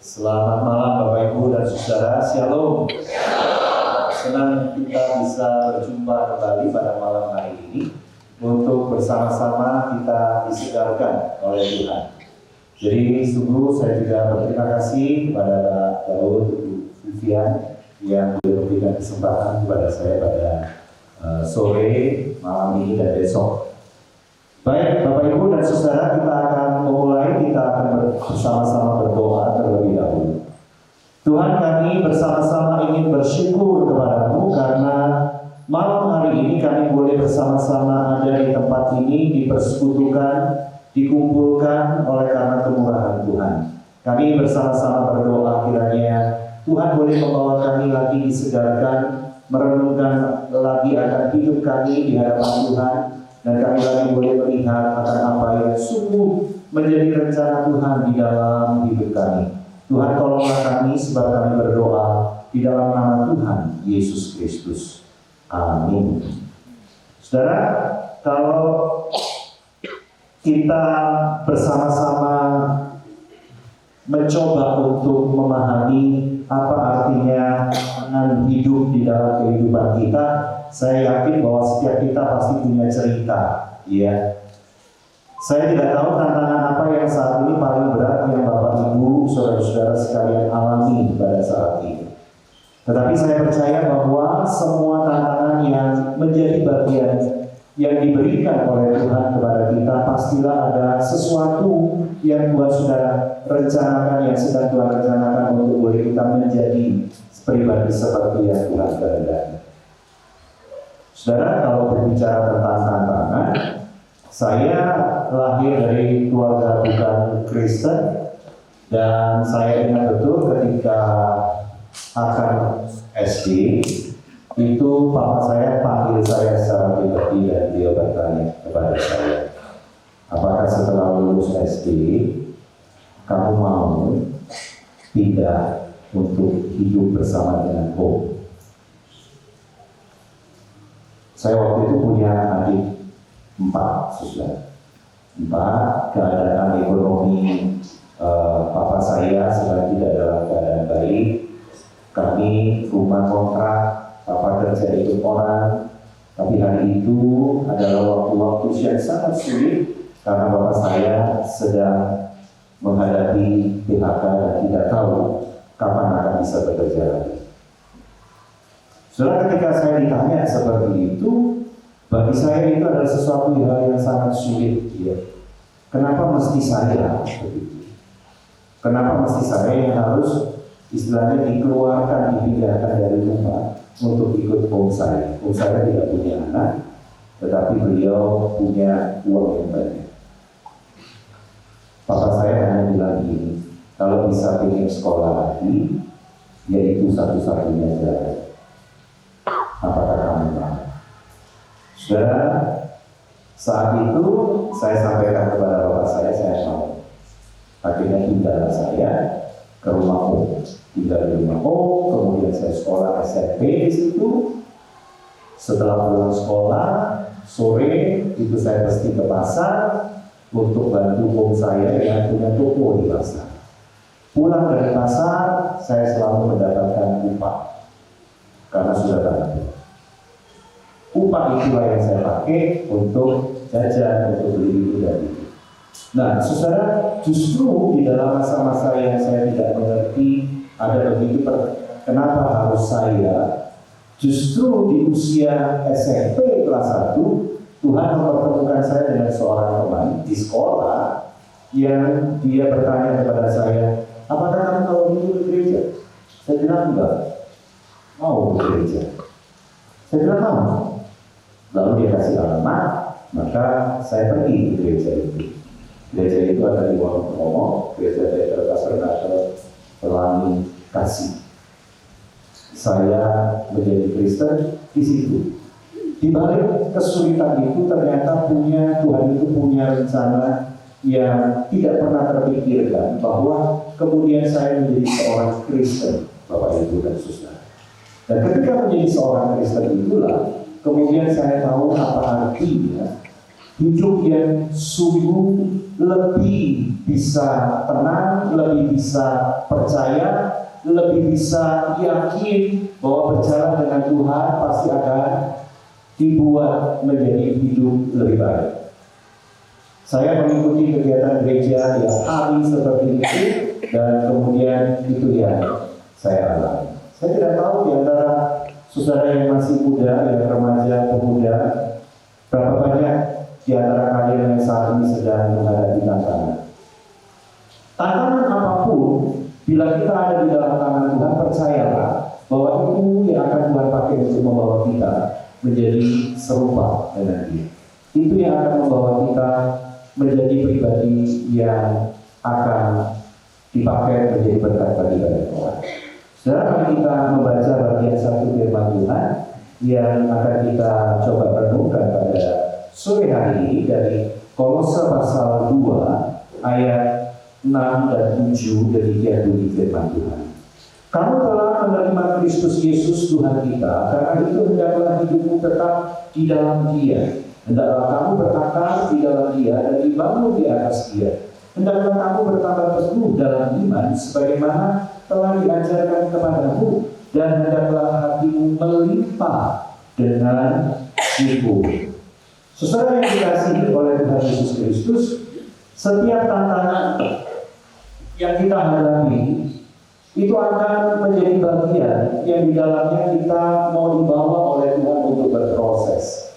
Selamat malam Bapak Ibu dan Saudara, Shalom. Senang kita bisa berjumpa kembali pada malam hari ini untuk bersama-sama kita disegarkan oleh Tuhan. Jadi sungguh saya juga berterima kasih kepada Pak Daud, Ibu Vivian yang memberikan kesempatan kepada saya pada sore, malam ini dan besok. Baik, Bapak Ibu dan Saudara, kita akan memulai, kita akan bersama-sama berdoa terlebih dahulu. Tuhan, kami bersama-sama ingin bersyukur kepada-Mu karena malam hari ini kami boleh bersama-sama ada di tempat ini, dipersekutukan, dikumpulkan oleh karena kemurahan Tuhan. Kami bersama-sama berdoa kiranya Tuhan boleh membawa kami lagi disegarkan, merenungkan lagi akan hidup kami di hadapan Tuhan. Dan kami lagi boleh melihat akan apa yang sungguh menjadi rencana Tuhan di dalam hidup kami. Tuhan tolonglah kami sebab kami berdoa di dalam nama Tuhan Yesus Kristus. Amin. Saudara, kalau kita bersama-sama mencoba untuk memahami apa artinya hidup di dalam kehidupan kita, saya yakin bahwa setiap kita pasti punya cerita, ya. Saya tidak tahu tantangan apa yang saat ini paling berat yang Bapak Ibu, saudara-saudara sekalian alami pada saat ini. Tetapi saya percaya bahwa semua tantangan yang menjadi bagian yang diberikan oleh Tuhan kepada kita, pastilah ada sesuatu yang Tuhan sudah rencanakan, yang sedang Tuhan rencanakan untuk boleh kita menjadi pribadi seperti yang Tuhan kehendaki. Saudara, kalau berbicara tentang tantangan, saya lahir dari keluarga bukan Kristen, dan saya ingat betul ketika akan SD, itu papa saya panggil saya secara pribadi dan dia bertanya kepada saya, apakah setelah lulus SD kamu mau tidak untuk hidup bersama dengan Hope? Saya waktu itu punya adik 4, saudara. 4, keadaan ekonomi papa saya sedang tidak dalam keadaan baik. Kami rumah kontrak, papa kerja ikut orang. Tapi hari itu adalah waktu-waktu yang sangat sulit karena bapak saya sedang menghadapi PHK dan tidak tahu kapan akan bisa bekerja lagi. Setelah ketika saya ditanya seperti itu, bagi saya itu adalah sesuatu hal yang sangat sulit. Ya. Kenapa mesti saya begitu? Kenapa mesti saya yang harus istilahnya dikeluarkan, dipindahkan dari rumah untuk ikut om saya? Om saya tidak punya anak, tetapi beliau punya uang yang banyak. Papa saya hanya bilang gini, kalau bisa pengen sekolah lagi, yaitu satu-satunya jalan. Apakah kamu mau? Saudara, saat itu saya sampaikan kepada bapak saya mau. Akhirnya tinggal saya ke rumah om, tinggal di rumah om, kemudian saya sekolah SMP di situ. Setelah pulang sekolah, sore itu saya mesti ke pasar untuk bantu om saya yang punya toko di pasar. Pulang dari pasar, saya selalu mendapatkan upah karena sudah bantu. Upah itulah yang saya pakai untuk jajan, untuk beli itu dan itu. Nah, saudara, justru di dalam masa-masa yang saya tidak mengerti ada begitu kenapa harus saya, justru di usia SMP kelas 1 Tuhan mempertemukan saya dengan seorang teman di sekolah yang dia bertanya kepada saya, apakah kamu mau ke gereja? Saya bilang enggak, mau ke gereja. Saya bilang mau. Lalu dia kasih alamat, maka saya pergi ke gereja itu. Gereja itu ada di Wonokromo, gereja Peter Tabernakel Pelangi Kasih. Saya menjadi Kristen di situ. Di balik kesulitan itu ternyata Tuhan itu punya rencana yang tidak pernah terpikirkan bahwa kemudian saya menjadi seorang Kristen, Bapak Ibu dan Saudara. Dan ketika menjadi seorang Kristen itulah kemudian saya tahu apa artinya hidup yang sungguh lebih bisa tenang, lebih bisa percaya, lebih bisa yakin bahwa berjalan dengan Tuhan pasti akan dibuat menjadi hidup lebih baik. Saya mengikuti kegiatan gereja yang hari seperti itu, dan kemudian itu yang saya alami. Saya tidak tahu di antara saudara yang masih muda, yang remaja, pemuda, berapa banyak di antara kalian yang saat ini sedang menghadapi tantangan. Tantangan apapun, bila kita ada di dalam tangan Tuhan, percayalah bahwa itu yang akan Tuhan pakai untuk membawa kita menjadi serupa dengan Dia. Itu yang akan membawa kita menjadi pribadi yang akan dipakai menjadi berkat bagi banyak orang. Sekarang kita membaca bagian satu firman Tuhan yang akan kita coba renungkan pada sore hari ini dari Kolose pasal 2 ayat 6 dan 7. Demikian bunyi firman Tuhan. Kamu telah menerima Kristus Yesus Tuhan kita, karena itu hendaklah hidupmu tetap di dalam Dia. Hendaklah kamu berakar di dalam Dia dan dibangun di atas Dia. Hendaklah kamu bertambah teguh dalam iman, sebagaimana telah diajarkan kepadamu, dan hendaklah hatimu melimpah dengan syukur. Saudara yang dikasihi oleh Tuhan Yesus Kristus, setiap tantangan yang kita hadapi itu akan menjadi bagian yang di dalamnya kita mau dibawa oleh Tuhan untuk berproses.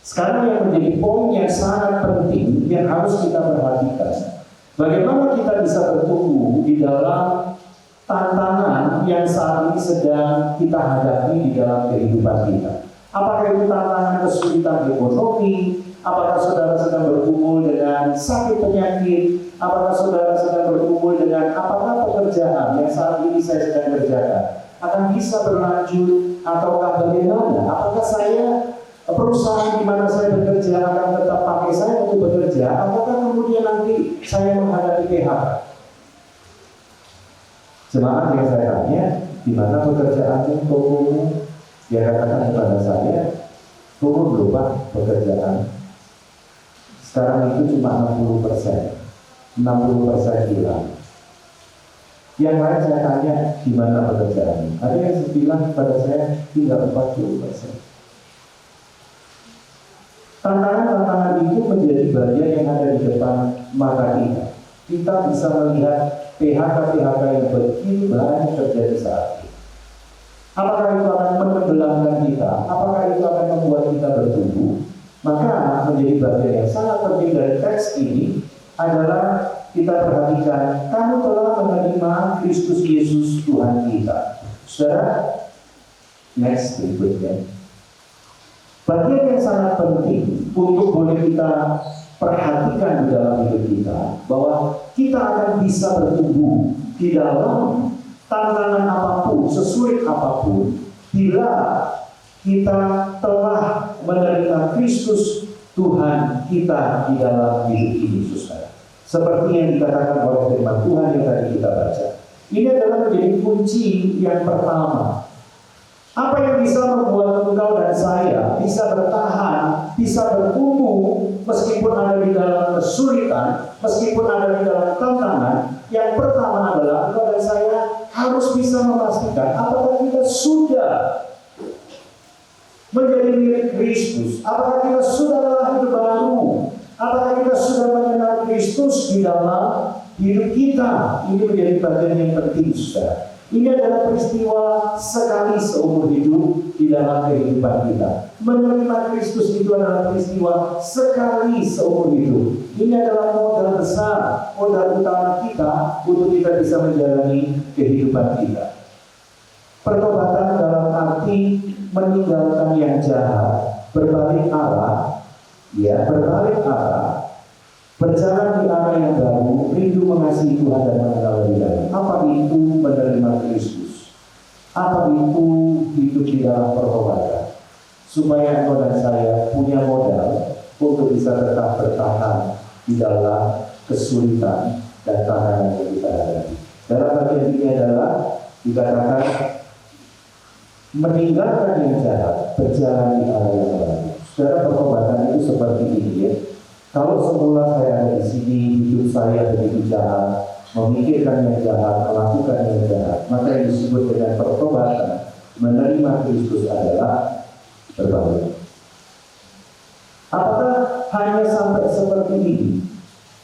Sekarang yang menjadi poin yang sangat penting yang harus kita perhatikan, bagaimana kita bisa bertumbuh di dalam tantangan yang saat ini sedang kita hadapi di dalam kehidupan kita. Apakah itu tantangan kesulitan ekonomi? Apakah saudara sedang bergumul dengan sakit penyakit? Apakah saudara sedang bergumul dengan apakah pekerjaan yang saat ini saya sedang kerjakan akan bisa berlanjut ataukah bagaimana? Apakah perusahaan di mana saya bekerja akan tetap pakai saya untuk bekerja? Apakah kemudian nanti saya menghadapi PHK? Jemaat yang saya tanya, di mana pekerjaanmu, tokomu? Dia katakan kepada saya, turun dulu Pak pekerjaan. Sekarang itu cuma 60%, 60% hilang. Yang lain saya tanya, di mana pekerjaanmu? Ada yang bilang kepada saya, tinggal 40%. Tantangan-tantangan itu menjadi bagian yang ada di depan mata kita. Kita bisa melihat PHK-PHK yang begitu banyak terjadi saat ini. Apakah itu akan menenggelamkan kita? Apakah itu akan membuat kita bertumbuh? Maka menjadi bagian yang sangat penting dari teks ini adalah kita perhatikan, kamu telah menerima Kristus Yesus Tuhan kita. Saudara, next berikutnya. Bagian yang sangat penting untuk boleh kita perhatikan di dalam hidup kita, bahwa kita akan bisa bertumbuh di dalam tantangan apapun, sesulit apapun, bila kita telah menerima Kristus Tuhan kita di dalam hidup ini, saudara. Seperti yang dikatakan oleh firman Tuhan yang tadi kita baca. Ini adalah menjadi kunci yang pertama. Apa yang bisa membuat engkau dan saya bisa bertahan, bisa bertumbuh meskipun ada di dalam kesulitan, meskipun ada di dalam tantangan? Yang pertama adalah engkau dan saya harus bisa memastikan apakah kita sudah menjadi milik Kristus, apakah kita sudah adalah hidup baru, apakah kita sudah mengenal Kristus di dalam hidup kita. Ini menjadi bagian yang penting, saudara. Ini adalah peristiwa sekali seumur hidup di dalam kehidupan kita. Menerima Kristus itu adalah peristiwa sekali seumur hidup. Ini adalah modal besar, modal utama kita untuk kita bisa menjalani kehidupan kita. Pertobatan dalam arti meninggalkan yang jahat, berbalik arah, berjalan di arah yang baru, rindu mengasihi Tuhan dan mengenal lebih dalam. Apa itu menerima Kristus? Apa itu hidup di dalam pertobatan? Supaya engkau dan saya punya modal untuk bisa tetap bertahan di dalam kesulitan dan tantangan yang kita hadapi. Dalam bagian ini adalah dikatakan meninggalkan yang jahat, berjalan di arah yang baru. Saudara, pertobatan itu seperti ini ya. Kalau semula saya ada di sini, hidup saya begitu jahat, memikirkan yang jahat, melakukan yang jahat, maka yang disebut dengan pertobatan, menerima Kristus adalah berbalik. Apakah hanya sampai seperti ini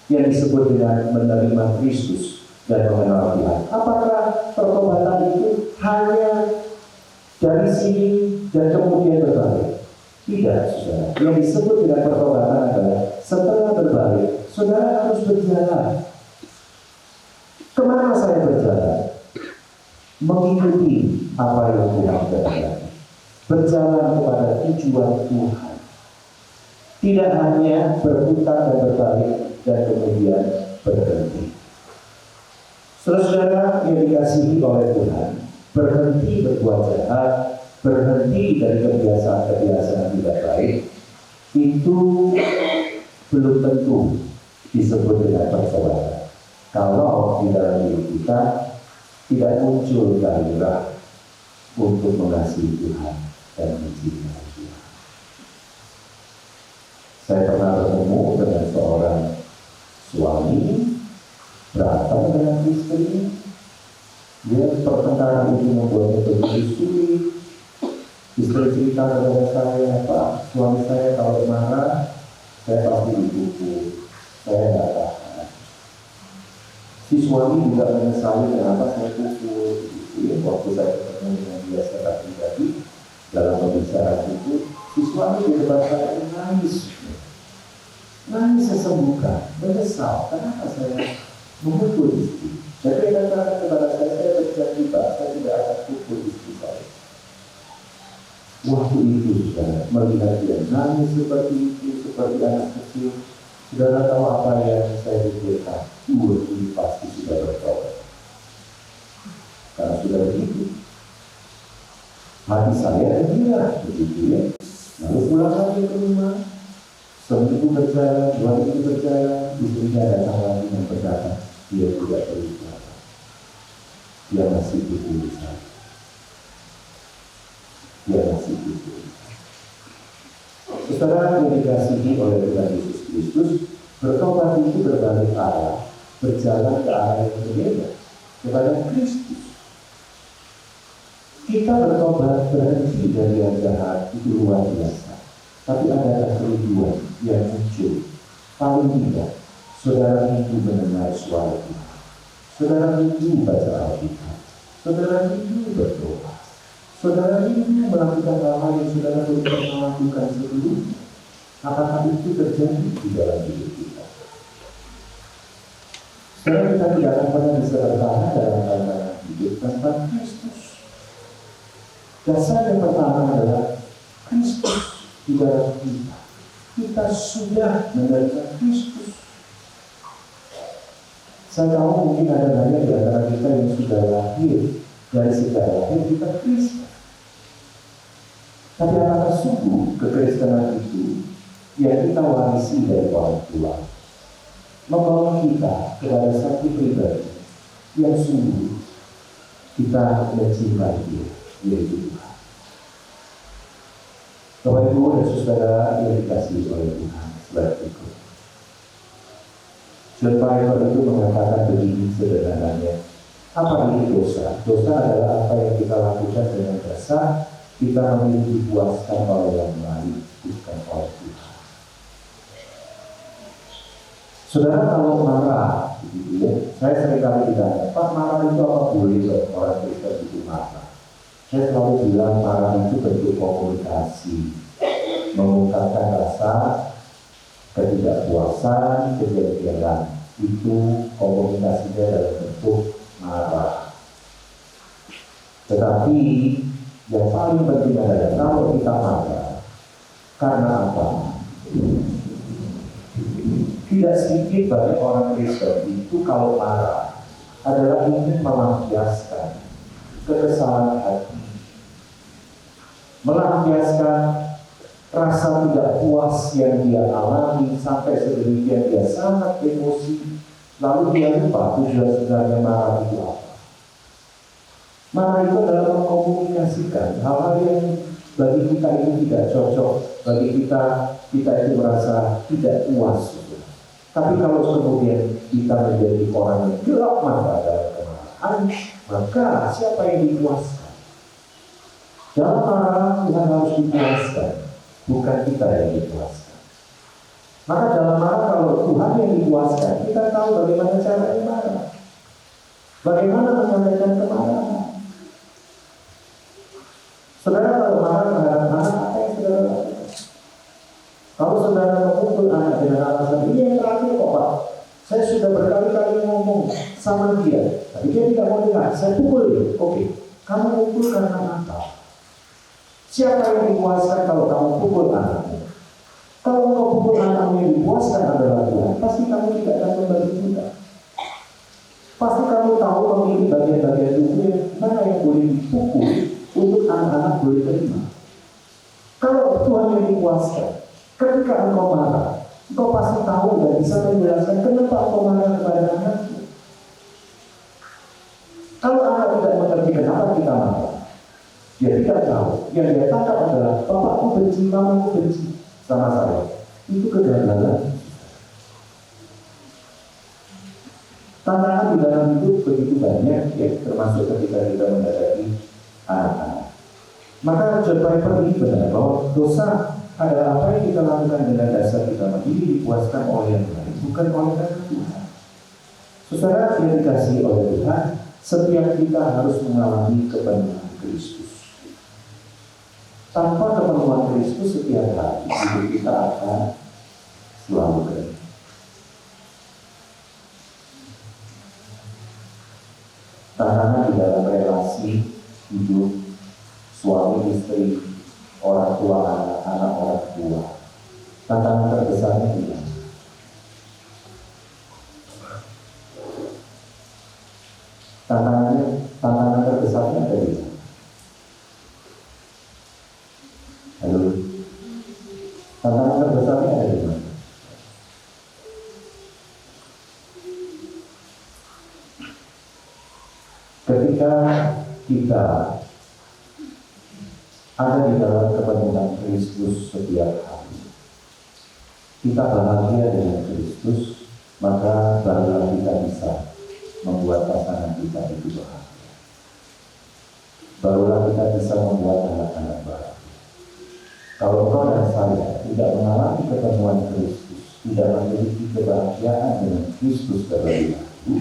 yang disebut dengan menerima Kristus dan mengenal Tuhan? Apakah pertobatan itu hanya dari sini dan kemudian berbalik? Tidak, saudara. Yang disebut dengan pertobatan adalah setelah berbalik, saudara harus berjalan. Kemana saya berjalan? Mengikuti apa yang Tuhan katakan. Berjalan kepada tujuan Tuhan. Tidak hanya berputar dan berbalik dan kemudian berhenti. Saudara-saudara yang dikasihi oleh Tuhan, berhenti berbuat jahat, berhenti dari kebiasaan-kebiasaan tidak baik, itu belum tentu disebut dengan pertobatan. Kalau di dalam diri kita tidak muncul gairah untuk mengasihi Tuhan dan mencintai Tuhan. Saya pernah bertemu dengan seorang suami berantem dengan istri. Dia pertengkaran itu membuatnya begitu sulit. Istri cerita kepada saya, Pak, suami saya kalau marah, saya pasti dipukul, saya tidak tahan. Si suami juga menyesali kenapa saya pukul. Waktu saya ketemu dengan dia secara pribadi dalam pembicaraan itu, si suami di depan saya nangis sesenggukan, menyesal kenapa saya memukul istri. Jadi dia katakan kepada saya berjanji Pak, saya tidak akan pukul istri saya. Waktu itu saudara melihat dia nangis seperti itu, seperti anak kecil, saudara tahu apa yang saya pikirkan? Ini pasti sudah bertobat. Karena sudah begitu, hati saya gila begitu ya. Lalu pulang lagi ke rumah, seminggu berjalan, 2 minggu berjalan, istrinya datang lagi yang berkata, dia tidak berubah, dia masih pukul saya. Dia masih hidup. Saudara yang dikasihi oleh Tuhan Yesus Kristus, bertobat itu berbalik arah, berjalan ke arah yang berbeda, kepada Kristus. Kita bertobat berhenti dari yang jahat itu luar biasa, tapi ada kerinduan yang muncul. Paling tidak, saudara rindu mendengar suara Tuhan, saudara rindu baca Alkitab, saudara rindu berdoa, saudara rindu melakukan hal yang saudara belum pernah lakukan sebelumnya. Apakah itu terjadi di dalam hidup kita? Saudara, kita tidak akan pernah bisa bertahan dalam tantangan hidup tanpa Kristus. Dasar yang pertama adalah Kristus di dalam kita. Kita sudah menerima Kristus. Saya tahu mungkin ada banyak di antara kita yang sudah lahir dari sejak lahir kita Kristen. Tapi apakah sungguh kekristenan itu yang kita warisi dari orang tua membawa kita kepada satu pribadi yang sungguh kita mencintai dia, yaitu Tuhan. Bapak Ibu dan saudara yang dikasihi oleh Tuhan, slide berikut. John Piper itu mengatakan begini sederhananya, apa itu dosa? Dosa adalah apa yang kita lakukan dengan dasar kita memilih dipuaskan oleh yang lain, bukan oleh Tuhan. Saudara kalau marah, begitu ya, saya seringkali ditanya, Pak, marah itu apa boleh orang Kristen itu marah? Saya selalu bilang marah itu bentuk komunikasi, mengungkapkan rasa ketidakpuasan, kejadian itu komunikasinya dalam bentuk marah. Tetapi yang paling penting adalah kalau kita marah, karena apa? Tidak sedikit bagi orang Kristen itu kalau marah adalah ingin melampiaskan kekesalan hati, melampiaskan rasa tidak puas yang dia alami sampai sedemikian dia sangat emosi, lalu dia lupa tujuan sebenarnya marah itu apa. Marah itu adalah mengkomunikasikan hal-hal yang bagi kita ini tidak cocok, bagi kita itu merasa tidak puas. Tapi kalau kemudian kita menjadi orang yang gelap mata dalam kemarahan, maka siapa yang dipuaskan? Dalam marah Tuhan harus dipuaskan, bukan kita yang dipuaskan. Maka dalam marah kalau Tuhan yang dipuaskan, kita tahu bagaimana caranya marah, bagaimana menyampaikan kemarahan. Saudara kalau marah terhadap anak, apa yang saudara lakukan? Kalau saudara memukul anak dengan alasan ini yang terakhir kok Pak, saya sudah berkali-kali ngomong sama dia, tapi dia tidak mau dengar, saya pukul dia. Oke, kamu pukul karena apa? Siapa yang dipuaskan kalau kamu pukul anakmu? Kalau kamu pukul anakmu yang dipuaskan adalah Tuhan, pasti kamu tidak akan membagi juga. Pasti kamu tahu memilih bagian-bagian tubuh yang mana yang boleh dipukul untuk anak-anak boleh terima. Kalau Tuhan yang dipuaskan, ketika engkau marah, engkau pasti tahu dan bisa menjelaskan kenapa engkau marah kepada anakmu. Kalau anak tidak mengerti kenapa kita marah, dia tidak tahu. Yang dia tangkap adalah bapakku benci, mamaku benci sama saya. Itu kegagalan. Tantangan di dalam hidup begitu banyak, ya, termasuk ketika kita menghadapi anak-anak. Maka John Piper ini benar bahwa dosa adalah apa yang kita lakukan dengan dasar kita ini dipuaskan oleh yang lain, bukan oleh Tuhan. Saudara yang dikasihi oleh Tuhan, setiap kita harus mengalami kepenuhan Kristus. Tanpa kepenuhan Kristus setiap hari hidup kita akan selalu kering. Tantangan di dalam relasi hidup suami istri, orang tua anak-anak, orang tua. Tantangan terbesarnya ini. Tantangan terbesarnya ada di mana? Halo. Tantangan terbesarnya ada di mana? Ketika kita ada di dalam kepenuhan Kristus setiap hari, kita bahagia dengan Kristus, maka barulah kita bisa membuat pasangan kita itu bahagia. Barulah kita bisa membuat anak-anak bahagia. Kalau kau dan saya tidak mengalami kepenuhan Kristus, tidak memiliki kebahagiaan dengan Kristus terlebih dahulu,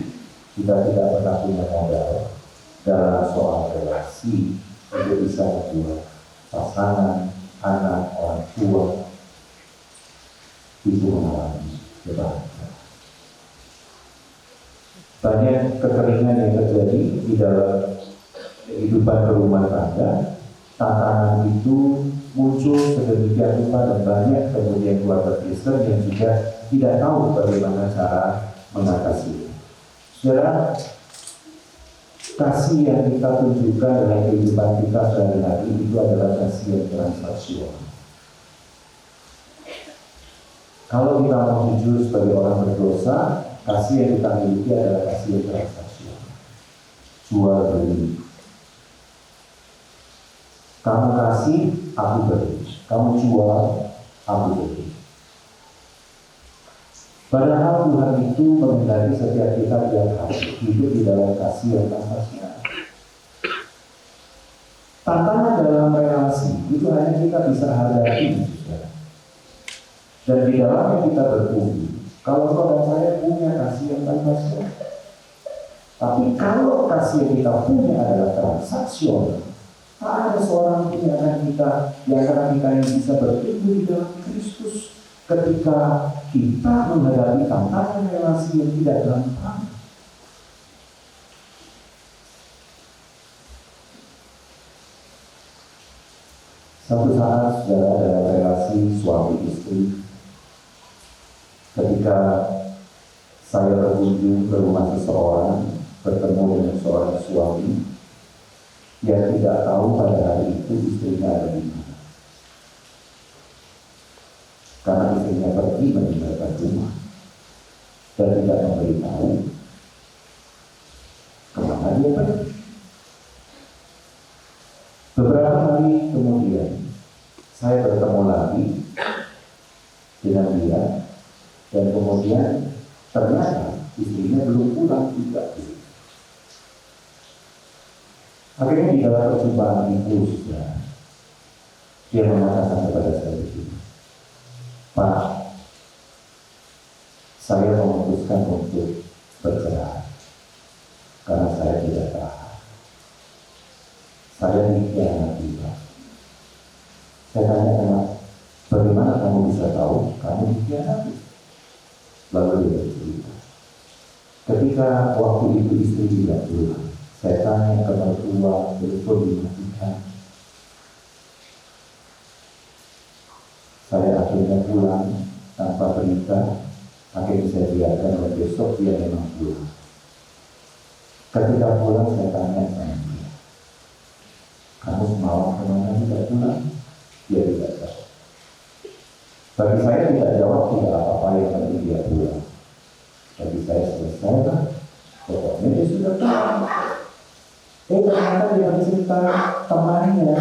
kita tidak pernah punya modal dalam soal relasi untuk bisa membuat pasangan, anak, orang tua itu mengalami kebahagiaan. Banyak kekeringan yang terjadi di dalam kehidupan berumah tangga. Tantangan itu muncul sedemikian rupa dan banyak kemudian keluarga Kristen yang juga tidak tahu bagaimana cara mengatasinya. Saudara, kasih yang kita tunjukkan dalam kehidupan kita sehari-hari itu adalah kasih yang transaksional. Kalau kita mau jujur sebagai orang berdosa, kasih yang kita miliki adalah kasih yang transaksional. Jual beli. Kamu kasih, aku beli. Kamu jual, aku beli. Padahal Tuhan itu menghendaki setiap kita tiap hari hidup di dalam kasih yang transaksional. Tantangan dalam relasi itu hanya kita bisa hadapi, dan di dalamnya kita bertumbuh. Kalau kau dan saya punya kasih yang transaksional, tapi kalau kasih yang kita punya adalah transaksional, tak ada seorang pun yang akan kita yang bisa bertumbuh di dalam Kristus. Ketika kita menghadapi tantangan relasi yang tidak gampang, satu saat saudara dalam relasi suami istri, ketika saya berkunjung ke rumah seseorang, bertemu dengan seorang suami yang tidak tahu pada hari itu istrinya ada di mana. Karena istrinya pergi meninggalkan rumah dan tidak memberitahu kemana dia pergi. Beberapa hari kemudian Saya bertemu lagi dengan dia, dan kemudian ternyata istrinya belum pulang juga. Akhirnya di dalam perjumpaan itu dia mengatakan kepada saya begini, Pak, saya memutuskan untuk bercerai karena saya tidak tahan. Saya dikhianati, Pak. Saya tanya, kenapa? Bagaimana kamu bisa tahu kamu dikhianati? Lalu dia bercerita, ketika waktu itu istri tidak pulang, saya tanya ke mertua, betul dimatikan. Saya akhirnya pulang tanpa berita. Akhirnya saya biarkan, dan besok dia memang pulang. Ketika pulang saya tanya sama dia, kamu semalam kemana tidak pulang? Dia tidak tahu. Bagi saya tidak jawab tidak apa-apa, yang penting dia pulang. Bagi saya selesai kan? Pokoknya dia sudah tahu. Ternyata dia bercerita temannya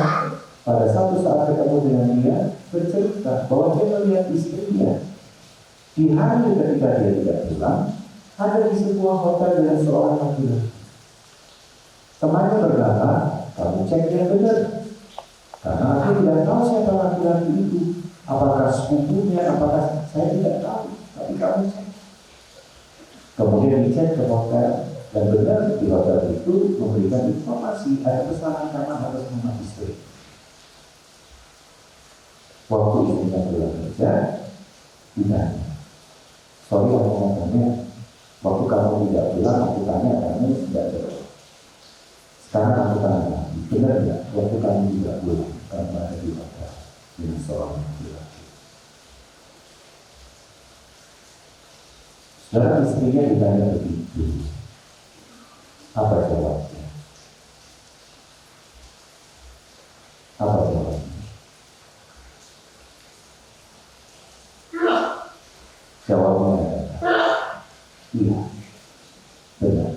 pada satu saat ketemu dengan dia, bercerita bahwa dia melihat istrinya di hari ketika dia tidak pulang, ada di sebuah hotel dengan seorang laki-laki. Temannya berkata, kamu cek yang benar, karena aku tidak tahu siapa laki-laki itu, apakah sepupunya, apakah saya tidak tahu, tapi kamu cek. Kemudian dicek ke hotel, dan benar di hotel itu memberikan informasi ada pesanan kamar atas nama istri. Waktu istrinya pulang kerja, ditanya, sorry aku ngomongnya, waktu kamu tidak pulang, aku tanya kamu tidak jawab. Sekarang aku tanya, benar tidak waktu kamu tidak pulang, kamu ada di hotel dengan seorang laki-laki? Saudara, istrinya ditanya begitu, apa jawabnya? Apa jawabnya? Jawabnya adalah, iya, benar.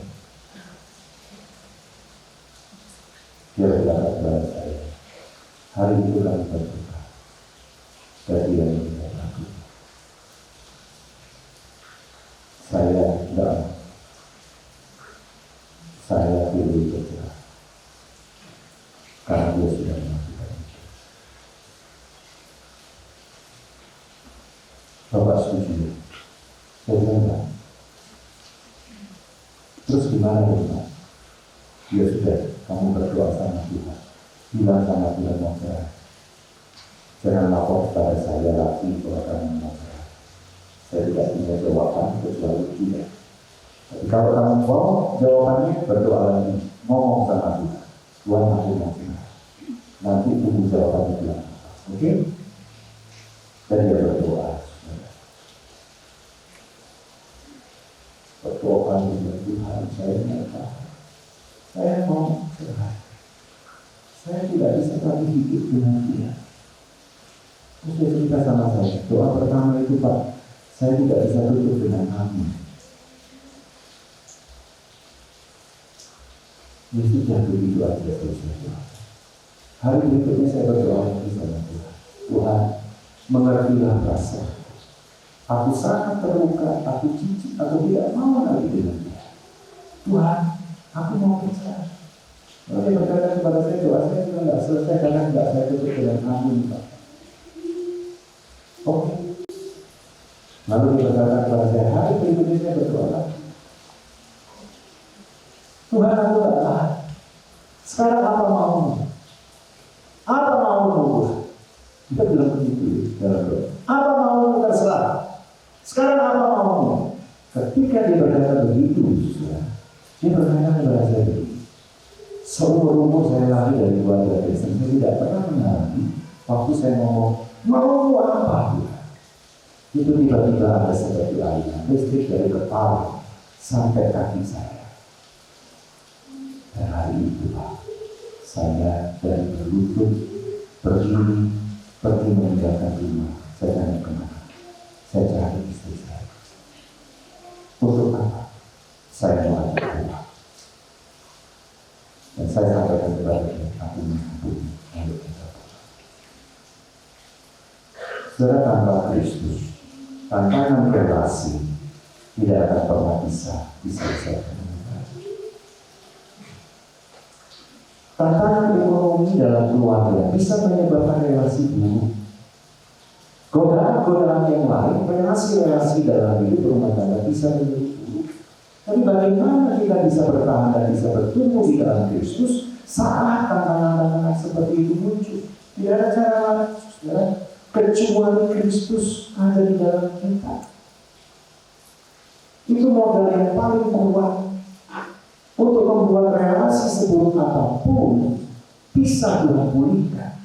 Dia berkata kepada saya, hari itu kami berduka, dan dia meninggal aku. Saya pilih bercerai, karena dia sudah melakukan itu. Bapak setuju? Saya bilang, terus gimana Bapak? Ya sudah, kamu berdoa sama Tuhan, bilang sama Tuhan mau cerai. Jangan lapor kepada saya lagi bahwa kamu mau cerai. Saya tidak punya jawaban kecuali tidak. Tapi kalau kamu mau jawabannya, berdoa lagi, ngomong sama Tuhan, Tuhan aku mau cerai. Nanti tunggu jawabannya Tuhan. Oke? Dan dia berdoa. Berdoa dengan Tuhan, saya nyata. Saya mau cerai. Saya tidak bisa lagi hidup dengan dia. Terus dia cerita sama saya, doa pertama itu Pak, saya tidak bisa tutup dengan kamu. Ya sudah, begitu aja selesai doa. Hari berikutnya saya berdoa lagi sama Tuhan. Tuhan, mengertilah rasa. Aku sangat terluka, aku jijik, aku tidak mau lagi dengan dia. Tuhan, aku mau percaya. Lalu dia berkata kepada saya, doa saya juga tidak selesai karena tidak saya tutup dengan kamu, Pak. Oke. Lalu dia berkata kepada saya, hari berikutnya saya berdoa lagi. Tuhan, aku tidak tahan. Sekarang apa maumu? Apa maumu? Kita bilang begitu dalam doa. Apa maumu terserah. Sekarang apa maumu? Ketika dia berkata begitu, dia berkata kepada saya begini. Seumur umur saya lahir dari keluarga Kristen, saya tidak pernah mengalami waktu saya ngomong, mau apa Tuhan? Itu tiba-tiba ada seperti aliran listrik dari kepala sampai kaki saya. Dan hari itu Pak, saya dari berlutut, berdiri, pergi meninggalkan rumah. Saya tanya kemana? Saya cari istri saya. Untuk apa? Saya mau ajak pulang. Dan saya sampaikan kepada dia, aku mengampuni untuk kita pulang. Saudara, tanpa Kristus, tantangan relasi tidak akan pernah bisa diselesaikan. Tantangan ekonomi dalam keluarga bisa menyebabkan relasi buruk. Godaan-godaan yang lain, relasi-relasi dalam hidup rumah tangga bisa menjadi buruk. Tapi bagaimana kita bisa bertahan dan bisa bertumbuh di dalam Kristus saat tantangan-tantangan seperti itu muncul? Tidak ada cara lain, saudara, kecuali Kristus ada di dalam kita. Itu modal yang paling kuat untuk membuat relasi seburuk apapun bisa dipulihkan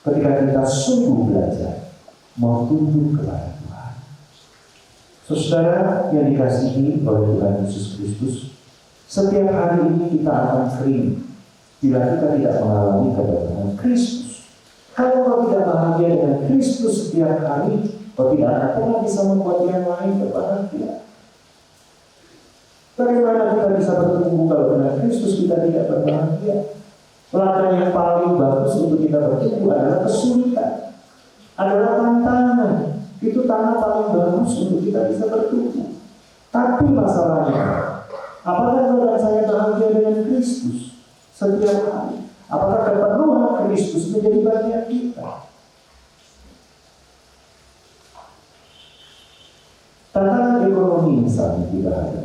ketika kita sungguh belajar mau tunduk kepada Tuhan. Saudara yang dikasihi oleh Tuhan Yesus Kristus, setiap hari ini kita akan kering bila kita tidak mengalami kedatangan Kristus. Kalau kau tidak bahagia dengan Kristus setiap hari, kau tidak akan pernah bisa membuat yang lain berbahagia. Bagaimana kita bisa bertumbuh kalau dengan Kristus kita tidak berbahagia? Langkah yang paling bagus untuk kita bertumbuh adalah kesulitan, adalah tantangan. Itu tanah paling bagus untuk kita bisa bertumbuh. Tapi masalahnya, apakah kau dan saya bahagia dengan Kristus setiap hari? Apakah kepenuhan Kristus menjadi bagian kita? Tantangan ekonomi misalnya tidak ada.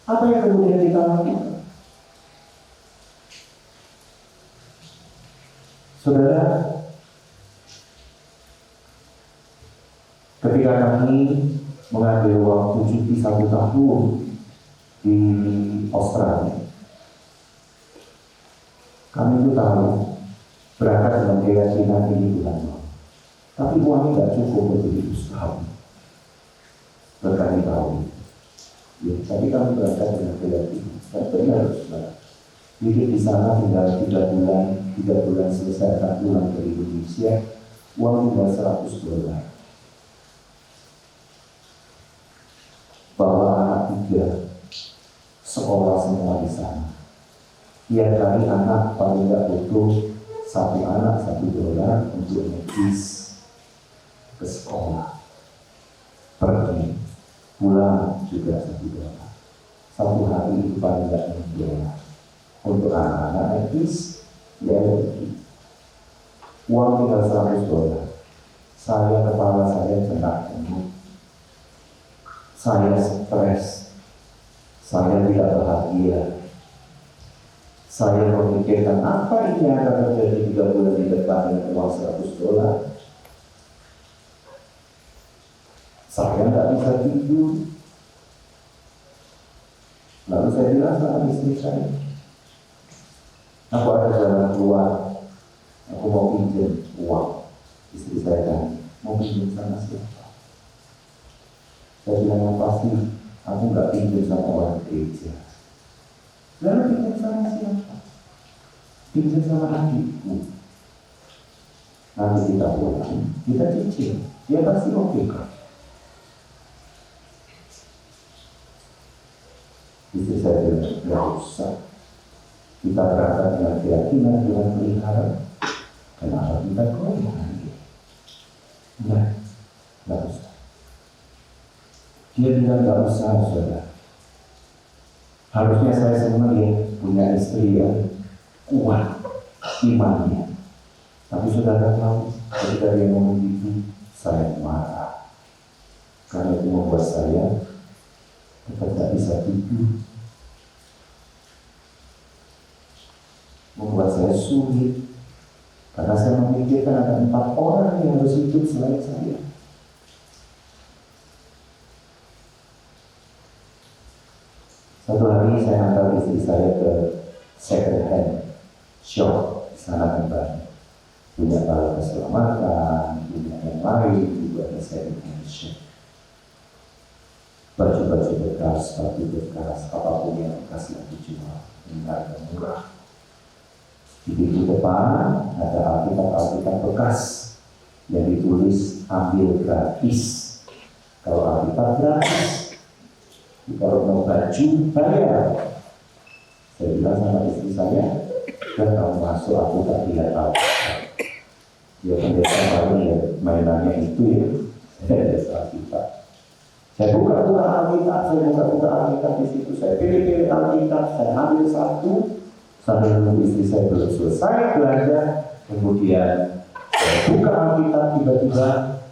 Apa yang kemudian kita lakukan? Saudara, ketika kami mengambil waktu cuti 1 tahun di Australia, kami itu tahu berangkat dengan keyakinan ini Tuhan mau. Tapi uangnya tidak cukup untuk hidup setahun. Dan kami tahu. Ya, tapi kami berangkat dengan keyakinan. Dan benar, saudara. Hidup di sana tinggal 3 bulan selesai akan pulang ke Indonesia. Uang tinggal $100. Bawa anak 3 sekolah semua di sana. Tiap kali anak paling tidak butuh 1 anak $1 untuk nebis ke sekolah. Pergi, pulang juga $1. 1 hari itu paling tidak $6. Untuk anak-anak nebis, ya pergi. Uang tinggal $100. Kepala saya kena penuh. Saya stres. Saya tidak bahagia. Saya memikirkan apa ini akan terjadi 3 bulan di depan dengan uang $100. Saya tidak bisa tidur. Lalu saya bilang sama istri saya, aku ada jalan keluar, aku mau pinjam uang. Istri saya tanya, mau pinjam sama siapa? Saya bilang yang pasti, aku nggak pinjam sama orang gereja. Lalu pinjam sama siapa? Pinjam sama adikku. Nanti kita pulang, kita cicil, dia pasti oke kan? Istri saya bilang, nggak usah. Kita berangkat dengan keyakinan, dengan pelihara. Kenapa kita goyang? Nggak usah. Dia bilang nggak usah, saudara. Harusnya saya senang ya punya istri yang kuat imannya. Tapi saudara tahu, ketika dia ngomong itu, saya marah. Karena itu membuat saya tetap tidak bisa tidur. Membuat saya sulit. Karena saya memikirkan ada 4 orang yang harus hidup selain saya. Satu hari saya antar istri saya ke second hand shop di sana kembali. Punya alat keselamatan, punya yang lain, juga ada second hand shop. Baju-baju bekas, sepatu bekas, apapun yang bekas yang dijual, yang harga murah. Di pintu depan ada alkitab bekas yang ditulis ambil gratis. Kalau alkitab gratis, kalau mau baju bayar. Saya bilang sama istri saya, dan kamu masuk aku tak lihat alkitab. Ya pendeta baru ya mainannya itu ya. Desa kita. Saya buka-buka Alkitab di situ. Saya pilih-pilih Alkitab, saya ambil satu sambil menunggu istri saya belum selesai belajar. Kemudian saya buka Alkitab, tiba-tiba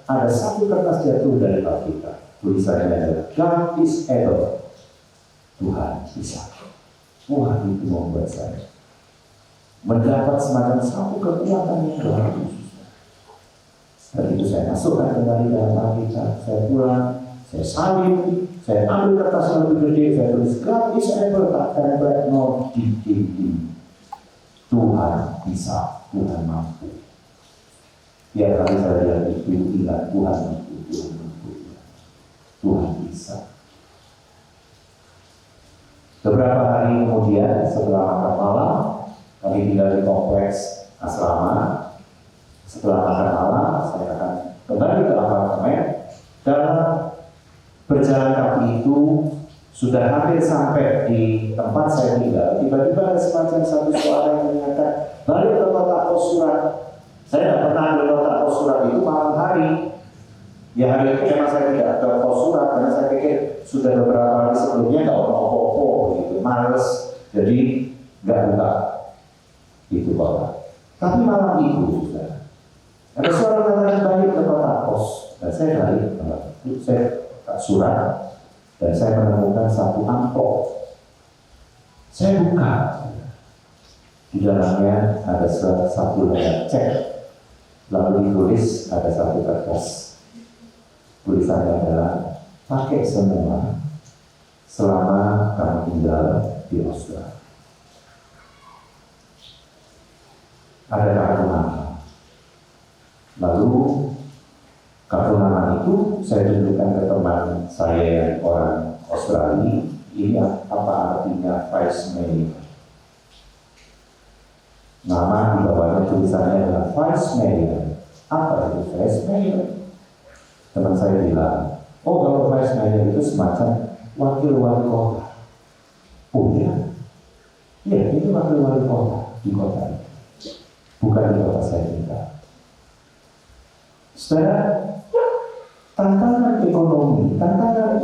ada satu kertas jatuh dari Alkitab. Tulisannya adalah God is able. Tuhan bisa. Wah, itu membuat saya mendapat semacam satu kekuatan yang luar biasa. Dan itu saya masukkan kembali dalam Alkitab. Saya pulang, saya salin, saya ambil kertas yang lebih gede, saya tulis God is able, tak tempel no di dinding. Tuhan bisa, Tuhan mampu. Tiap kali saya lihat itu ingat Tuhan mampu, Tuhan mampu, Tuhan bisa. Beberapa hari kemudian setelah makan malam, kami tinggal di kompleks asrama. Setelah makan malam, saya akan kembali ke apartemen. Dalam berjalan kaki itu sudah hampir sampai di tempat saya tinggal. Tiba-tiba ada semacam satu suara yang mengatakan, balik ke kotak pos surat. Saya tidak pernah ambil kotak pos surat itu malam hari. Ya hari itu memang saya tidak ke pos surat karena saya pikir sudah beberapa hari sebelumnya nggak mau popo gitu, males. Jadi nggak buka itu kotak. Tapi malam itu sudah ada suara mengatakan balik ke kotak pos. Dan saya balik, saya surat dan saya menemukan satu amplop. Saya buka, di dalamnya ada satu lembar cek, lalu ditulis ada satu kertas. Tulisannya adalah pakai semua selama kamu tinggal di Australia. Ada kartu nama. Lalu kartu nama itu saya tunjukkan ke teman saya yang orang Australia. Ini apa artinya Vice Mayor? Nama di bawahnya tulisannya adalah Vice Mayor. Apa itu Vice Mayor? Teman saya bilang, oh kalau Vice Mayor itu semacam wakil wali kota. Oh ya? Ya, ini wakil wali kota di kota ini. Bukan di kota saya tinggal. Saudara, tantangan ekonomi, tantangan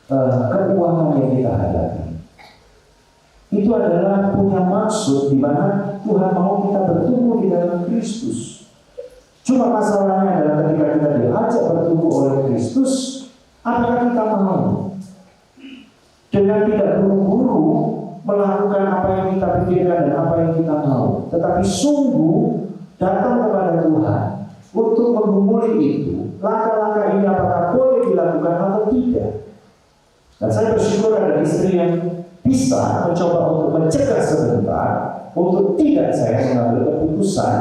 keuangan yang kita hadapi itu adalah punya maksud di mana Tuhan mau kita bertumbuh di dalam Kristus. Cuma masalahnya adalah ketika kita diajak bertumbuh oleh Kristus, apakah kita mau dengan tidak buru-buru melakukan apa yang kita pikirkan dan apa yang kita mau, tetapi sungguh datang kepada Tuhan untuk menggumuli itu. Langkah-langkah ini apakah boleh dilakukan atau tidak? Dan saya bersyukur ada istri yang bisa mencoba untuk mencegah sebentar, untuk tidak saya mengambil keputusan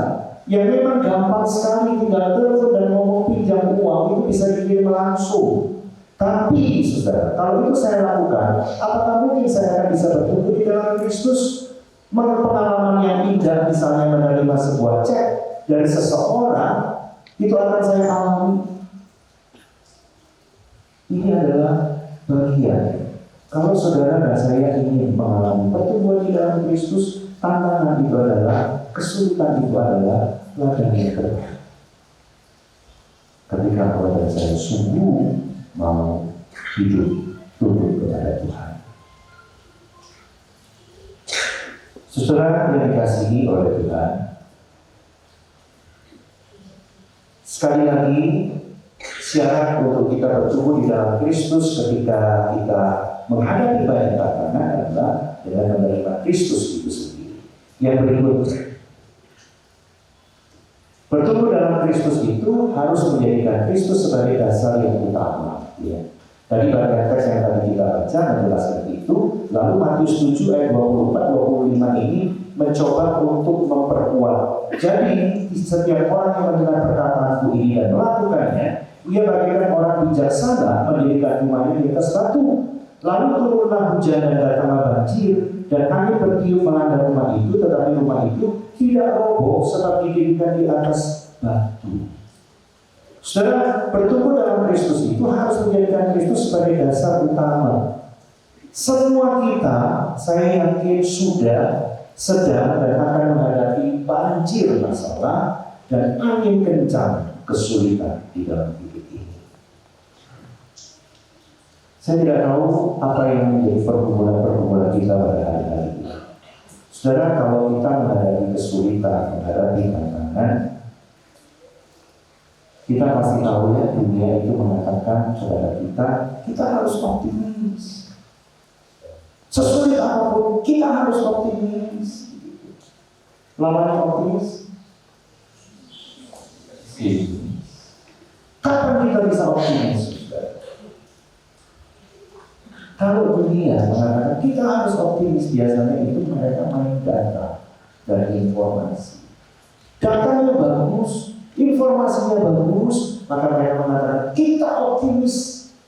yang memang gampang sekali, tinggal telepon dan ngomong pinjam uang itu bisa dikirim langsung. Tapi saudara, kalau itu saya lakukan, apakah mungkin saya akan bisa bertumbuh di dalam Kristus? Pengalaman yang indah misalnya menerima sebuah cek dari seseorang, itu akan saya alami. Ini adalah bagian. Kalau saudara dan saya ingin mengalami pertumbuhan di dalam Kristus, tantangan itu adalah, kesulitan itu adalah ladang yang terbaik. Ketika kalau dan saya sungguh mau hidup tunduk kepada Tuhan. Saudara yang dikasihi oleh Tuhan, sekali lagi syarat untuk kita bertumbuh di dalam Kristus ketika kita menghadapi banyak tantangan adalah dengan menerima Kristus itu sendiri. Yang berikutnya, bertumbuh dalam Kristus itu harus menjadikan Kristus sebagai dasar yang utama. Ya. Tadi bagian teks yang tadi kita baca menjelaskan itu. Lalu Matius 7 ayat 24-25 ini mencoba untuk memperkuat. Jadi setiap orang yang mendengar perkataanku ini dan melakukannya, ia bagaikan orang bijaksana mendirikan rumahnya di atas batu. Lalu turunlah hujan dan datanglah banjir, dan angin bertiup melanda rumah itu, tetapi rumah itu tidak roboh sebab didirikan di atas batu. Saudara, bertumbuh dalam Kristus itu harus menjadikan Kristus sebagai dasar utama. Semua kita, saya yakin sudah sedang dan akan menghadapi banjir masalah dan angin kencang kesulitan di dalam hidup ini. Saya tidak tahu apa yang menjadi pergumulan-pergumulan kita pada hari-hari ini. Saudara, kalau kita menghadapi kesulitan, menghadapi tantangan, kita pasti tahu ya, dunia itu mengatakan kepada kita harus optimis. Sesulit apapun, kita harus optimis. Lawannya optimis? Kapan kita bisa optimis? Kalau dunia mengatakan kita harus optimis, biasanya itu mereka main data dan informasi. Datanya bagus, informasinya bagus, maka mereka mengatakan kita optimis,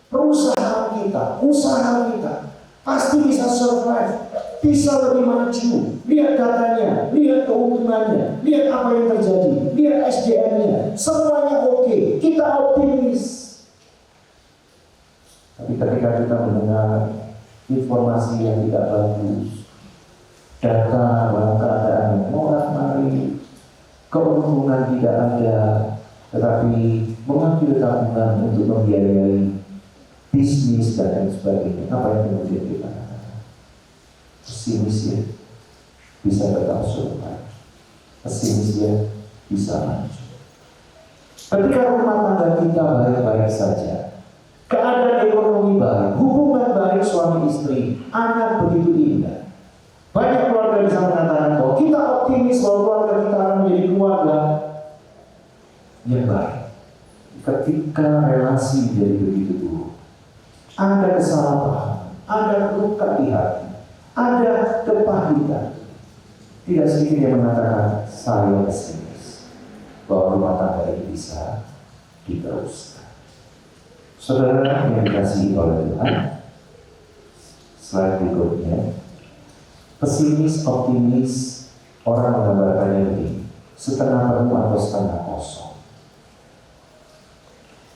perusahaan kita, usaha kita pasti bisa survive, bisa lebih maju. Lihat datanya, lihat keuntungannya, lihat apa yang terjadi, lihat SDM-nya, semuanya oke, kita optimis. Tapi ketika kita mendengar informasi yang tidak bagus, data dalam keadaan yang morat-marit, keuntungan tidak ada, tetapi mengambil tabungan untuk membiayai bisnis dan lain sebagainya, apa yang kemudian kita katakan? Pesimis ya, bisa tetap survive. Pesimis ya, bisa maju. Ketika rumah tangga kita baik-baik saja, keadaan ekonomi baik, hubungan baik suami istri, anak begitu indah, banyak keluarga bisa mengatakan bahwa kita optimis bahwa keluarga kita akan menjadi keluarga yang baik. Ketika relasi menjadi begitu buruk, ada kesalahpahaman, ada luka di hati, ada kepahitan, tidak sedikit yang mengatakan saya pesimis bahwa rumah tangga ini bisa diteruskan. Saudara yang dikasihi oleh Tuhan, slide berikutnya. Pesimis, optimis, orang menggambarkannya begini, setengah penuh atau setengah kosong.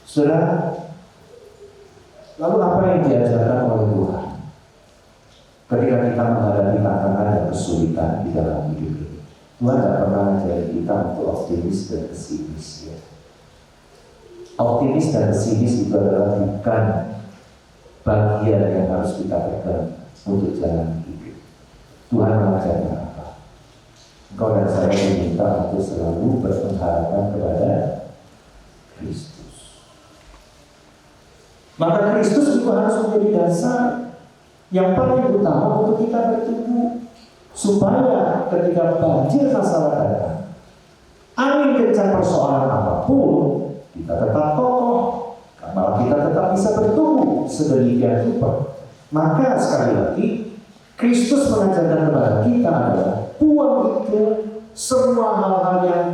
Saudara, lalu apa yang diajarkan oleh Tuhan ketika kita menghadapi tantangan dan kesulitan di dalam hidup ini? Tuhan tidak pernah mengajar kita untuk optimis dan pesimis ya. Optimis dan pesimis itu adalah bukan bagian yang harus kita pegang untuk jalan hidup. Tuhan mengajarkan apa? Engkau dan saya diminta untuk selalu berpengharapan kepada Kristus. Maka Kristus itu harus menjadi dasar yang paling utama untuk kita bertumbuh, supaya ketika banjir masalah datang, angin kencang persoalan apapun, kita tetap kokoh, malah kita tetap bisa bertumbuh sedemikian rupa. Maka sekali lagi, Kristus mengajarkan kepada kita adalah buang itu semua hal-hal yang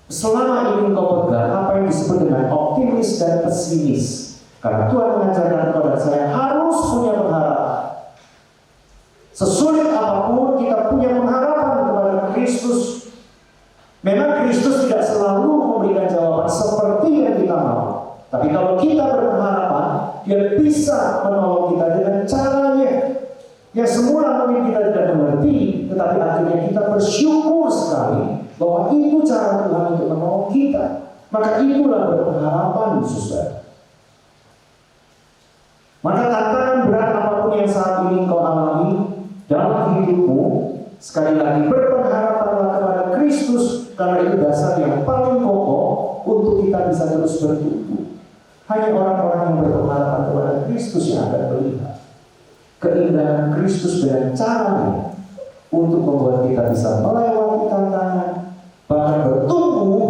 selama ini engkau pegang, apa yang disebut dengan optimis dan pesimis. Karena Tuhan mengajarkan kepada saya harus punya pengharapan. Sesulit apapun kita punya pengharapan kepada Kristus. Memang Kristus tidak selalu memberikan jawaban seperti yang kita mau. Tapi kalau kita berpengharapan, Dia bisa menolong kita dengan caranya yang semula mungkin kita tidak mengerti, tetapi akhirnya kita bersyukur sekali bahwa itu cara Tuhan untuk menolong kita. Maka itulah berpengharapan, saudara. Maka tantangan berat apapun yang saat ini kau alami dalam hidupmu, sekali lagi berpengharapanlah kepada Kristus, karena itu dasar yang paling kokoh untuk kita bisa terus bertumbuh. Hanya orang-orang yang berpengharapan kepada Kristus yang akan melihat keindahan Kristus dengan caranya untuk membuat kita bisa melewati tantangan, bahkan bertumbuh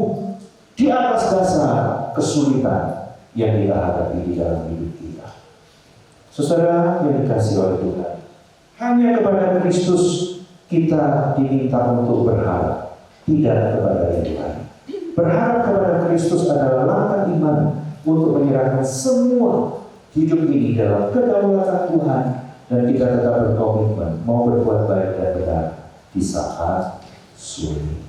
di atas dasar kesulitan yang kita hadapi di dalam hidup kita. Saudara yang dikasihi oleh Tuhan, hanya kepada Kristus kita diminta untuk berharap, tidak kepada yang lain. Berharap kepada Kristus adalah langkah iman untuk menyerahkan semua hidup ini dalam kedaulatan Tuhan, dan kita tetap berkomitmen mau berbuat baik dan benar di saat sulit.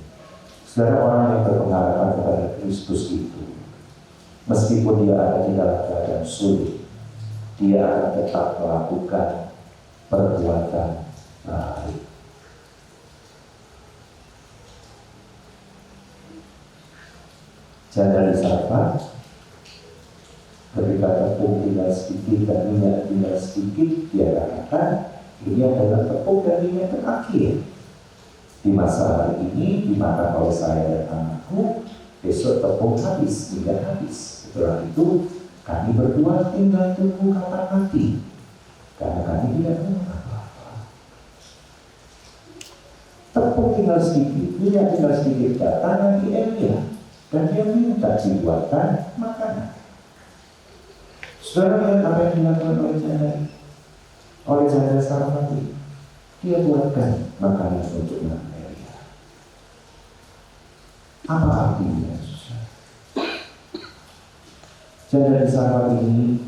Saudara, orang yang berpengharapan kepada Kristus itu, meskipun dia ada di dalam keadaan sulit, dia akan tetap melakukan perbuatan baik. Jangan disapa, ketika tepung tinggal sedikit dan minyak tinggal sedikit, dia katakan ini adalah tepung dan minyak terakhir di masa hari ini dimakan oleh saya dan anakku. Besok tepung habis, minyak habis. Setelah itu kami berdua tinggal tunggu kapan mati, karena kami tidak tahu apa-apa. Tepung tinggal sedikit, minyak tinggal sedikit, datang Nabi Elia dan dia minta dibuatkan makanan. Saudara lihat apa yang dilakukan oleh janda Sarfati. Dia buatkan makanan untuk Nabi Elia. Apa artinya? Janda Sarfati ini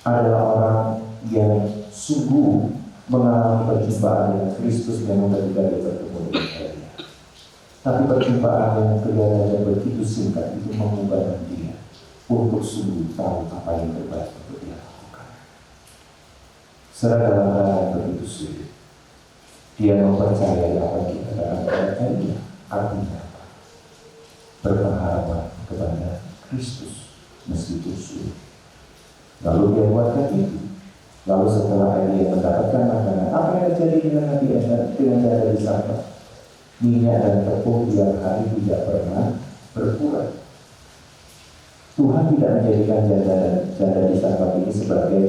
adalah orang yang sungguh mengalami perjumpaan dengan Kristus memang ketika dia bertemu dengan Elia. Tapi perjumpaan yang kelihatannya begitu singkat itu mengubahkan dia untuk sungguh tahu apa yang terbaik untuk dia lakukan. Serta dalam keadaan begitu sulit, dia mempercayai apa yang dikatakan oleh Elia. Artinya apa? Berpengharapan kepada Kristus meskipun sulit. Lalu dia buatkan itu. Lalu setelah Elia mendapatkan makanan, apa yang terjadi dengan Nabi Elia dengan janda di sana? Minyak dan tepung tiap hari tidak pernah berkurang. Tuhan tidak menjadikan janda di sana ini sebagai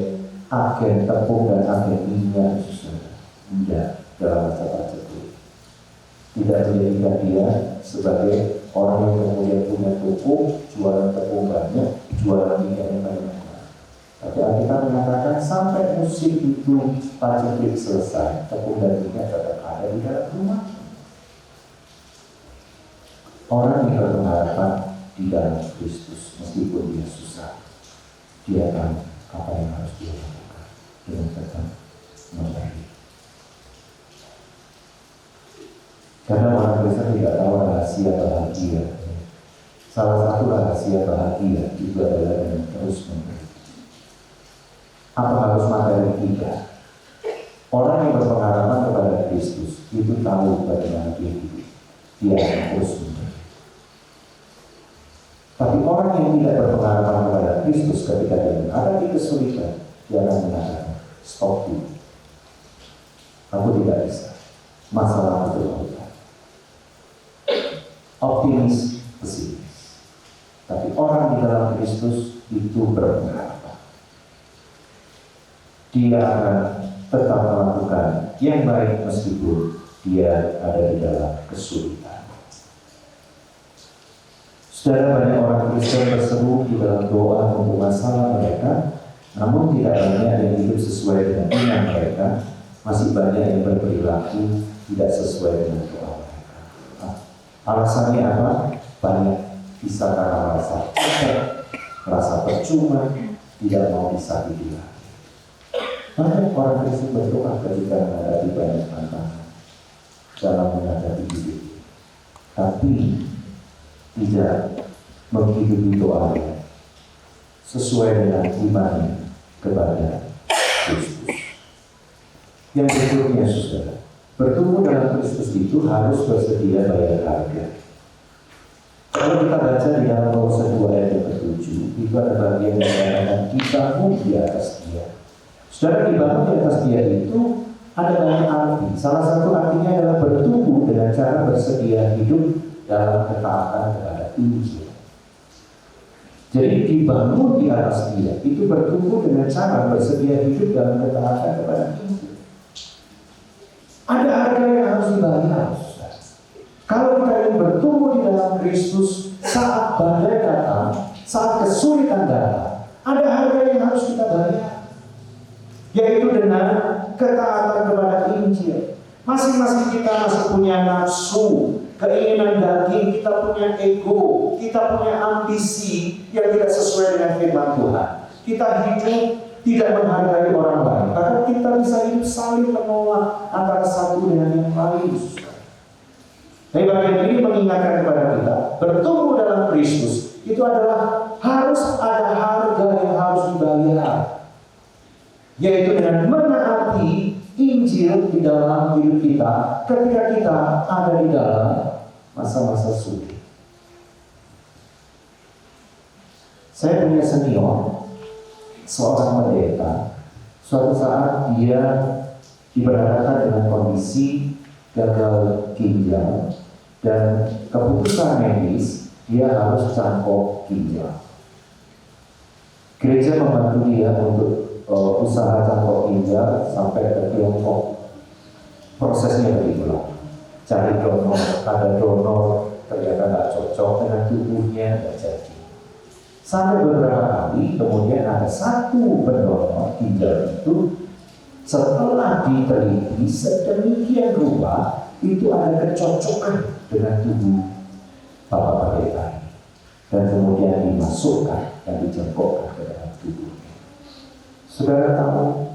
agen tepung dan agen minyak, tidak dalam masa tersebut. Tidak menjadikan dia sebagai orang yang kemudian punya toko, jualan tepung banyak, jualan minyak yang banyak. Tapi Alkitab mengatakan sampai musim itu paceklik selesai, tepung dan minyak tetap ada di dalam rumah. Orang yang berpengharapan di dalam Kristus, meskipun dia susah, dia tahu apa yang harus dia lakukan dengan tetap memberi. Karena orang Kristen tidak tahu rahasia bahagia. Salah satu rahasia bahagia itu adalah dengan terus memberi. Apa harus materi? Tidak. Orang yang berpengharapan kepada Kristus itu tahu bagaimana dia hidup. Dia akan terus memberi. Tapi orang yang tidak berpengharapan kepada Kristus ketika dia ada di kesulitan, dia akan mengatakan, stop dulu. Aku tidak bisa. Masalah itu lakukan. Optimis, pesimis. Tapi orang di dalam Kristus itu berpengharapan. Dia akan tetap melakukan yang baik meskipun dia ada di dalam kesulitan. Saudara, banyak orang Kristen berseru di dalam doa untuk masalah mereka, namun tidak banyak yang hidup sesuai dengan iman mereka. Masih banyak yang berperilaku tidak sesuai dengan doa mereka. Alasannya apa? Banyak bisa karena merasa capek, merasa percuma, tidak mau disakiti lagi. Banyak orang Kristen berdoa ketika menghadapi banyak tantangan dalam menghadapi hidup, tapi tidak menghidupi doanya sesuai dengan imannya kepada Kristus. Yang berikutnya, saudara, bertumbuh dalam Kristus itu harus bersedia bayar harga. Kalau kita baca di dalam Kolose 2 ayat yang ke-7, itu ada bagian yang mengatakan kita di atas Dia. Saudara, dibangun di atas Dia itu ada banyak arti. Salah satu artinya adalah bertumbuh dengan cara bersedia hidup dalam ketaatan kepada Injil. Jadi dibangun di atas Dia itu bertumbuh dengan cara bersedia hidup dalam ketaatan kepada Injil. Ada harga yang harus dibayar. Kalau kita ingin bertumbuh di dalam Kristus, saat badai datang, saat kesulitan datang, ada harga yang harus kita bayar, yaitu dengan ketaatan kepada Injil. Masing-masing kita masih punya nafsu, keinginan daging, kita punya ego, kita punya ambisi yang tidak sesuai dengan firman Tuhan. Kita hidup tidak menghargai orang lain, bahkan kita bisa hidup saling menolak antara satu dengan yang lain. Tapi bagian ini mengingatkan kepada kita, bertumbuh dalam Kristus itu adalah harus ada harga yang harus dibayar, yaitu dengan menaati Injil di dalam hidup kita ketika kita ada di dalam masa-masa sulit. Saya punya senior, seorang pendeta, suatu saat dia diberhadapkan dengan kondisi gagal ginjal dan keputusan medis dia harus cangkok ginjal. Gereja membantu dia untuk usaha cangkok ginjal sampai ke Tiongkok. Prosesnya begitulah. Cari donor, ada donor ternyata nggak cocok dengan tubuhnya, nggak jadi. Sampai beberapa kali, kemudian ada satu pendonor ginjal itu setelah diteliti sedemikian rupa, itu ada kecocokan dengan tubuh Bapak Pendeta dan kemudian dimasukkan dan dijengkokkan ke dalam tubuhnya. Saudara tahu,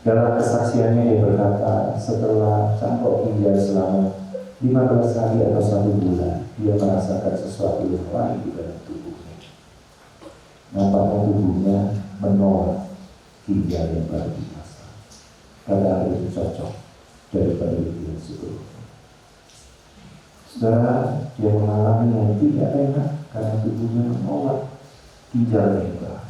dalam kesaksiannya dia berkata, setelah cangkok ginjal selama 15 hari atau 1 bulan, dia merasakan sesuatu yang lain di dalam tubuhnya. Nampaknya tubuhnya menolak ginjal yang baru dipasang. Karena itu cocok daripada yang sebelumnya. Saudara, dia mengalami yang tidak enak karena tubuhnya menolak ginjal yang baru.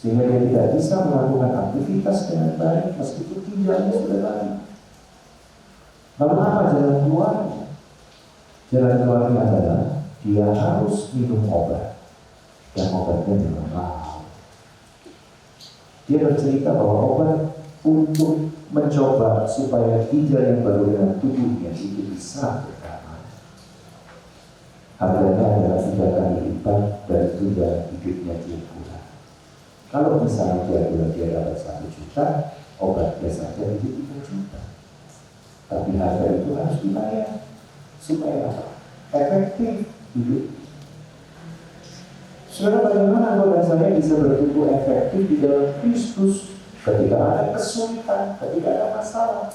Sehingga dia tidak bisa melakukan aktivitas dengan baik meskipun ginjalnya sudah baik. Lalu apa jalan keluarnya? Jalan keluarnya adalah dia harus minum obat. Dan obatnya memang mahal. Dia bercerita bahwa obat untuk mencoba supaya ginjal yang baru dengan tubuhnya itu bisa beramal. Harganya adalah 3 kali lipat dari tunda hidupnya tiap bulan. Kalau misalnya tiap bulan dia dapat 1 juta, obatnya saja itu 3 juta. Tapi harga itu harus dibayar supaya efektif hidup. Saudara, bagaimana anggota saya bisa bertumbuh efektif di dalam Kristus ketika ada kesulitan, ketika ada masalah?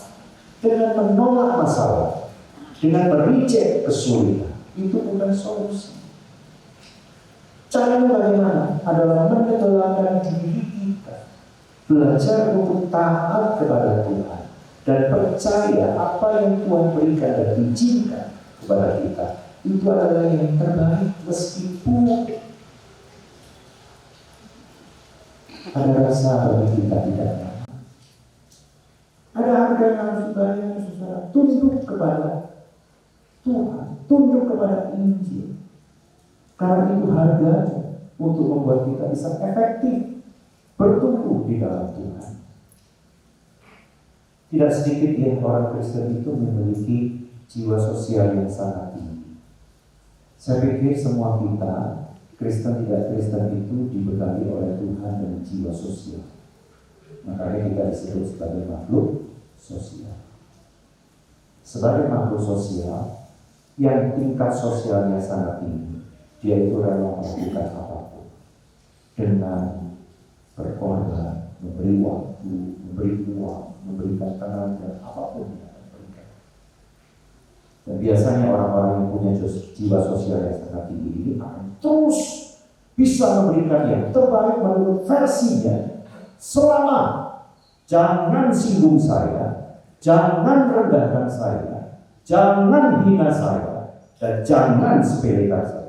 Dengan menolak masalah, dengan mereject kesulitan, itu bukan solusi. Caranya bagaimana? Adalah menegakkan diri kita, belajar untuk taat kepada Tuhan, dan percaya apa yang Tuhan berikan dan izinkan kepada kita itu adalah yang terbaik, meskipun ada rasa bagi kita tidak nyaman. Ada harga yang harus dibayar, saudara. Tunduk kepada Tuhan, tunduk kepada Injil. Karena itu harganya untuk membuat kita bisa efektif bertumbuh di dalam Tuhan. Tidak sedikit yang orang Kristen itu memiliki jiwa sosial yang sangat tinggi. Saya pikir semua kita, Kristen tidak Kristen, itu dibekali oleh Tuhan dengan jiwa sosial. Makanya kita disebut sebagai makhluk sosial. Sebagai makhluk sosial yang tingkat sosialnya sangat tinggi, dia itu rela melakukan apapun dengan berkorban, memberi waktu, memberi uang, memberikan tenaga, apapun yang akan berikan. Dan biasanya orang-orang yang punya jiwa sosial yang sangat tinggi ini akan terus bisa memberikan yang terbaik menurut versinya, selama jangan singgung saya, jangan rendahkan saya, jangan hina saya, dan jangan sepelekan saya.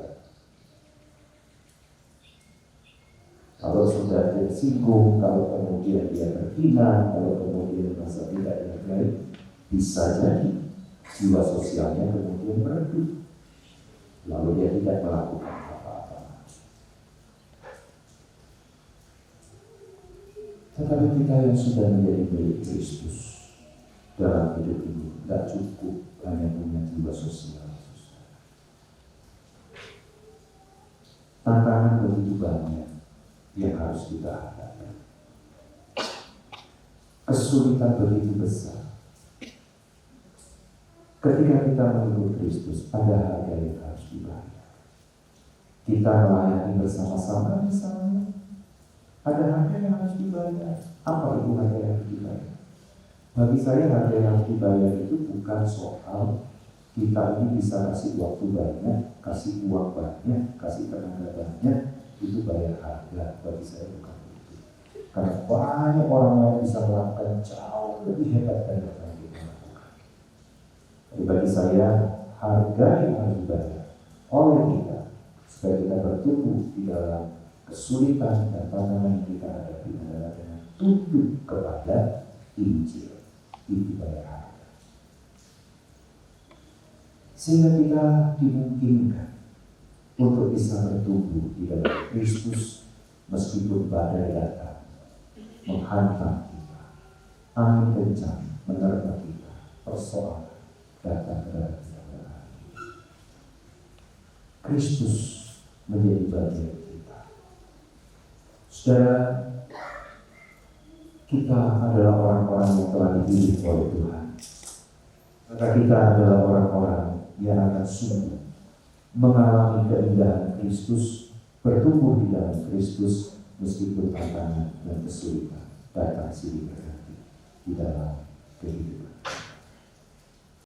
Kalau sudah tersinggung, kalau kemudian dia terhina, kalau kemudian merasa tidak dihargai, bisa jadi jiwa sosialnya kemudian meredup, lalu dia tidak melakukan apa-apa. Tetapi kita yang sudah menjadi milik Kristus dalam hidup ini tidak cukup hanya punya jiwa sosial. Tantangan begitu banyak yang harus kita hadapi. Kesulitan begitu besar. Ketika kita mengikut Kristus, ada harga yang harus dibayar. Kita melayani bersama-sama misalnya, ada harga yang harus dibayar. Apa itu harga yang harus dibayar? Bagi saya harga yang harus dibayar itu bukan soal kita ini bisa kasih waktu banyak, kasih uang banyak, kasih tenaga banyak, itu bayar harga. Bagi saya bukan itu. Karena banyak orang lain bisa melakukan jauh lebih hebat dari apa yang kita lakukan. Jadi bagi saya harga yang harus dibayar oleh kita supaya kita bertumbuh di dalam kesulitan dan tantangan yang kita hadapi adalah dengan tunduk kepada Injil. Itu banyak hal. Sehingga kita dimungkinkan untuk bisa bertumbuh di dalam Kristus meskipun badai datang menghantam kita, angin kencang menerpa kita, persoalan datang kepada kita. Kristus menjadi bagian kita. Saudara, kita adalah orang-orang yang telah dipilih oleh Tuhan. Maka kita adalah orang-orang yang akan sungguh mengalami keindahan Kristus, bertumbuh di dalam Kristus meskipun tantangan dan kesulitan datang silih berganti di dalam kehidupan.